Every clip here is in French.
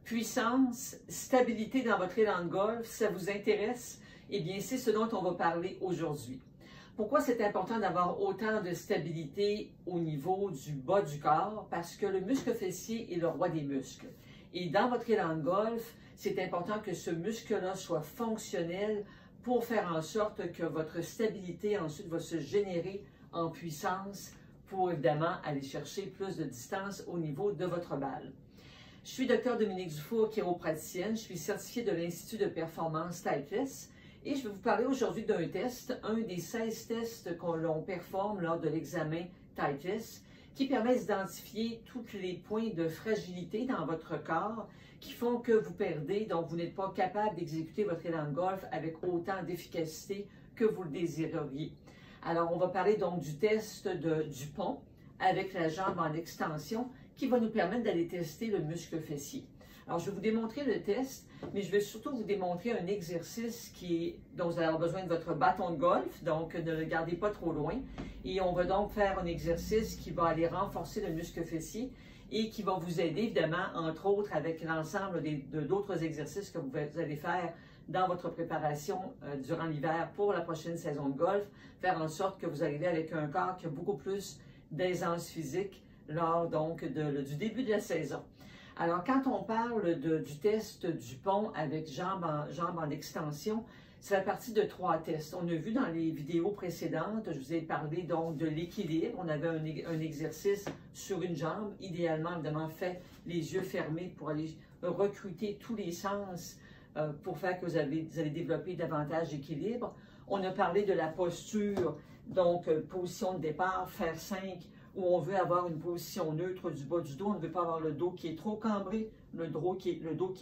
puissance, stabilité dans votre élan de golf, ça vous intéresse? Eh bien, c'est ce dont on va parler aujourd'hui. Pourquoi c'est important d'avoir autant de stabilité au niveau du bas du corps? Parce que le muscle fessier est le roi des muscles. Et dans votre élan de golf, c'est important que ce muscle-là soit fonctionnel pour faire en sorte que votre stabilité ensuite va se générer en puissance pour évidemment aller chercher plus de distance au niveau de votre balle. Je suis Dr Dominique Dufour, chiropraticienne. Je suis certifiée de l'Institut de performance Titleist et je vais vous parler aujourd'hui d'un test, un des 16 tests qu'on performe lors de l'examen Titleist, qui permet d'identifier tous les points de fragilité dans votre corps qui font que vous perdez, donc vous n'êtes pas capable d'exécuter votre élan de golf avec autant d'efficacité que vous le désireriez. Alors, on va parler donc du test du pont avec la jambe en extension qui va nous permettre d'aller tester le muscle fessier. Alors, je vais vous démontrer le test, mais je vais surtout vous démontrer un exercice dont vous allez avoir besoin de votre bâton de golf, donc ne le gardez pas trop loin. Et on va donc faire un exercice qui va aller renforcer le muscle fessier et qui va vous aider, évidemment, entre autres, avec l'ensemble d'autres exercices que vous allez faire dans votre préparation durant l'hiver pour la prochaine saison de golf, faire en sorte que vous arrivez avec un corps qui a beaucoup plus d'aisance physique lors donc du début de la saison. Alors, quand on parle du test du pont avec jambe en extension, c'est la partie de 3 tests. On a vu dans les vidéos précédentes, je vous ai parlé donc de l'équilibre. On avait un exercice sur une jambe, idéalement, évidemment, fait les yeux fermés pour aller recruter tous les sens pour faire que vous allez développer davantage d'équilibre. On a parlé de la posture, donc position de départ, faire 5, où on veut avoir une position neutre du bas du dos. On ne veut pas avoir le dos qui est trop cambré, le dos qui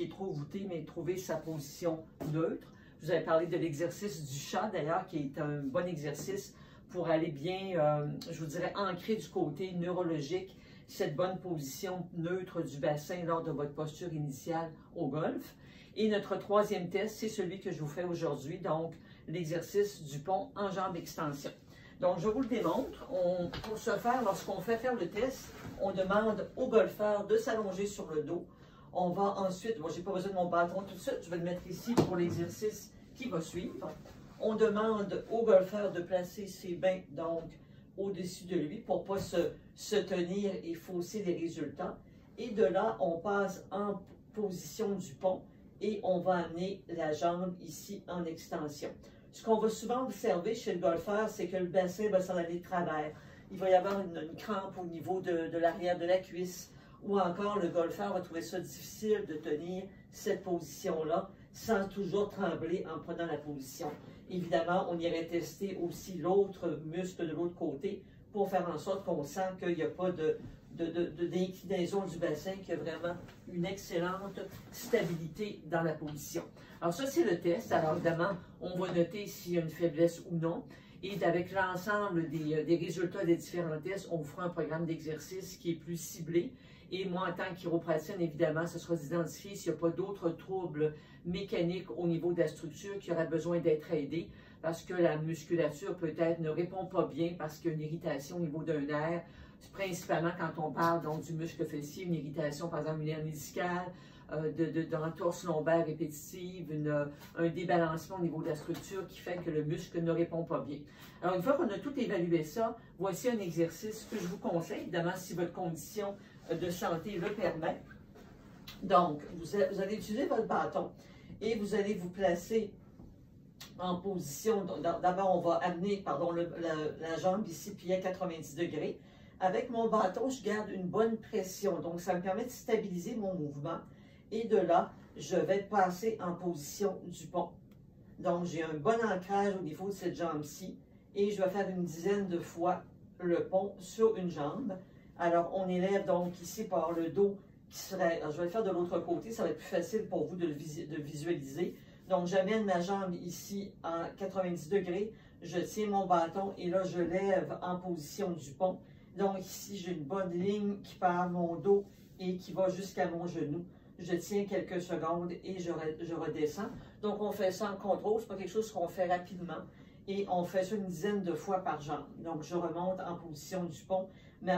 est trop voûté, mais trouver sa position neutre. Je vous avais parlé de l'exercice du chat, d'ailleurs, qui est un bon exercice pour aller bien, je vous dirais, ancrer du côté neurologique cette bonne position neutre du bassin lors de votre posture initiale au golf. Et notre 3e test, c'est celui que je vous fais aujourd'hui, donc l'exercice du pont en jambe extension. Donc, je vous le démontre. Pour ce faire, lorsqu'on fait faire le test, on demande au golfeur de s'allonger sur le dos. On va ensuite, moi, je n'ai pas besoin de mon bâton tout de suite, je vais le mettre ici pour l'exercice qui va suivre. On demande au golfeur de placer ses mains, donc, au-dessus de lui pour ne pas se tenir et fausser les résultats. Et de là, on passe en position du pont et on va amener la jambe ici en extension. Ce qu'on va souvent observer chez le golfeur, c'est que le bassin va s'en aller de travers. Il va y avoir une crampe au niveau de l'arrière de la cuisse, ou encore le golfeur va trouver ça difficile de tenir cette position-là sans toujours trembler en prenant la position. Évidemment, on irait tester aussi l'autre muscle de l'autre côté pour faire en sorte qu'on sent qu'il n'y a pas d'inclinaison du bassin, qu'il y a vraiment une excellente stabilité dans la position. Alors ça, c'est le test. Alors évidemment, on va noter s'il y a une faiblesse ou non. Et avec l'ensemble des résultats des différents tests, on vous fera un programme d'exercice qui est plus ciblé. Et moi, en tant que chiropraticienne, évidemment, ce sera d'identifier s'il n'y a pas d'autres troubles mécaniques au niveau de la structure qui auraient besoin d'être aidés, parce que la musculature peut-être ne répond pas bien parce qu'il y a une irritation au niveau d'un nerf, principalement quand on parle donc du muscle fessier, une irritation, par exemple, une hernie discale, d'entorse lombaire répétitive, un débalancement au niveau de la structure qui fait que le muscle ne répond pas bien. Alors, une fois qu'on a tout évalué ça, voici un exercice que je vous conseille, évidemment, si votre condition de santé le permet. Donc, vous allez utiliser votre bâton et vous allez vous placer en position. D'abord, on va amener la jambe ici pliée à 90 degrés. Avec mon bâton, je garde une bonne pression. Donc, ça me permet de stabiliser mon mouvement. Et de là, je vais passer en position du pont. Donc, j'ai un bon ancrage au niveau de cette jambe-ci. Et je vais faire une dizaine de fois le pont sur une jambe. Alors, on élève donc ici par le dos qui serait... Alors, je vais le faire de l'autre côté, ça va être plus facile pour vous de visualiser. Donc, j'amène ma jambe ici à 90 degrés. Je tiens mon bâton et là, je lève en position du pont. Donc, ici, j'ai une bonne ligne qui part mon dos et qui va jusqu'à mon genou. Je tiens quelques secondes et je redescends. Donc, on fait ça en contrôle. Ce n'est pas quelque chose qu'on fait rapidement. Et on fait ça une dizaine de fois par jambe. Donc, je remonte en position du pont.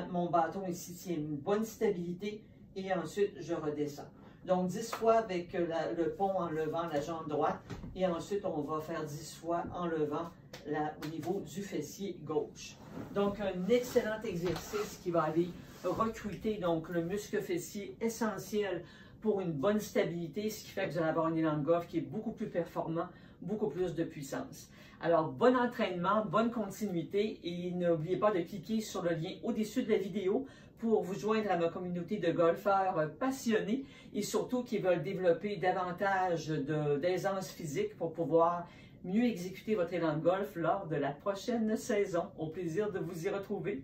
Mon bâton ici tient une bonne stabilité et ensuite, je redescends. Donc 10 fois avec le pont en levant la jambe droite et ensuite on va faire 10 fois en levant au niveau du fessier gauche. Donc un excellent exercice qui va aller recruter donc le muscle fessier essentiel pour une bonne stabilité, ce qui fait que vous allez avoir un élan de golf qui est beaucoup plus performant, beaucoup plus de puissance. Alors, bon entraînement, bonne continuité et n'oubliez pas de cliquer sur le lien au-dessus de la vidéo pour vous joindre à ma communauté de golfeurs passionnés et surtout qui veulent développer davantage d'aisance physique pour pouvoir mieux exécuter votre élan de golf lors de la prochaine saison. Au plaisir de vous y retrouver.